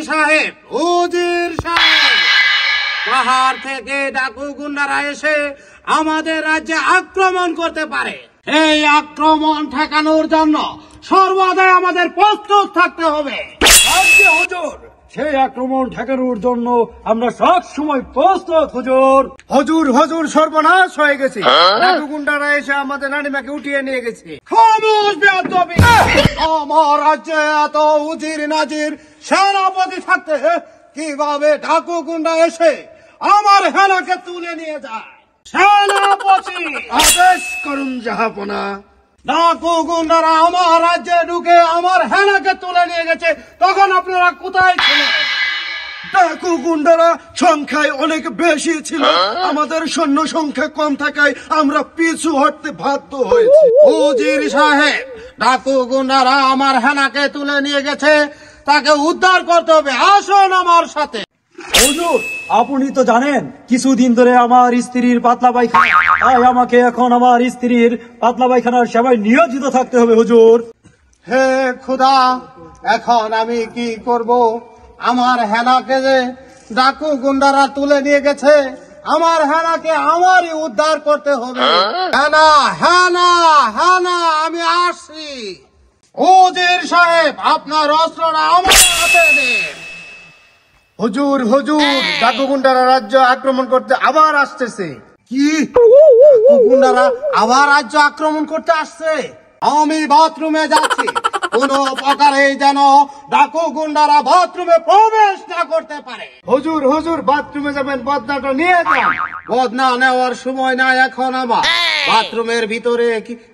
সাহেব, উজির সাহেব, পাহাড় থেকে ডাকু গুন্ডারা এসে আমাদের রাজ্যে আক্রমণ করতে পারে। এই আক্রমণ ঠেকানোর জন্য সর্বদাই আমাদের প্রস্তুত থাকতে হবে। হুজুর, সেই আক্রমণ ঠেকানোর জন্য আমরা সব সময় প্রস্তুত। হুজুর হুজুর হুজুর সর্বনাশ হয়ে গেছে। ডাকু গুন্ডারা এসে আমাদের নানিমাকে উঠিয়ে নিয়ে গেছে। খামোশ বেয়াদবি! আমার রাজ্যে এত উজির নাজির সেনাপতি থাকতে কিভাবে ডাকু গুন্ডা এসে আমার হেনাকে তুলে নিয়ে যায়? সেনাপতি, আদেশ করুন জাহাপনা। ডাকু গুন্ডারা আমার রাজ্যে ঢুকে আমার হেনাকে তুলে নিয়ে গেছে, তখন আপনারা কোথায় ছিলেন? ডাকু গুন্ডারা সংখ্যায় অনেক বেশি ছিল, আমাদের সৈন্য সংখ্যা কম থাকায় আমরা পিছু হটতে বাধ্য হয়েছি। উজির সাহেব, ডাকু গুন্ডারা আমার হেনাকে তুলে নিয়ে গেছে, তাকে উদ্ধার করতে হবে। আসুন আমার সাথে। হুজুর, আপনি তো জানেন কিছুদিন ধরে আমার স্ত্রীর পাতলা পায়খানা, তাই আমাকে এখন আমার স্ত্রীর পাতলা পায়খানার সেবায় নিয়োজিত থাকতে হবে। হুজুর, হে খুদা, এখন আমি কি করব? আমার হেনাকে যে ডাকু গুন্ডারা তুলে নিয়ে গেছে, আমার হেনাকে আমারই উদ্ধার করতে হবে। হেনা, হেনা, হেনা, আমি আসছি। উজির সাহেব, আপনার অস্ত্রটা আমার হাতে দিন। হুজুর হুজুর, ডাকু গুন্ডারা রাজ্য আক্রমণ করতে আবার আসতেছে। কি? ডাকু গুন্ডারা আবার রাজ্য আক্রমণ করতে আসছে? আমি বাথরুমে যাচ্ছি। কোন প্রকারে যেন ডাকু গুন্ডারা বাথরুমে প্রবেশ না করতে পারে। হুজুর হুজুর, বাথরুমে যাবেন, বদনাটা নিয়ে যান। বদনা নেওয়ার সময় না এখন আমার। বাথরুমের ভিতরে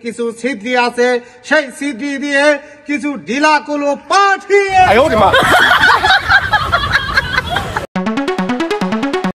কিছু ছিদ্রি আছে, সেই ছিদ্রি দিয়ে কিছু ঢিলাকুলো পাঠিয়ে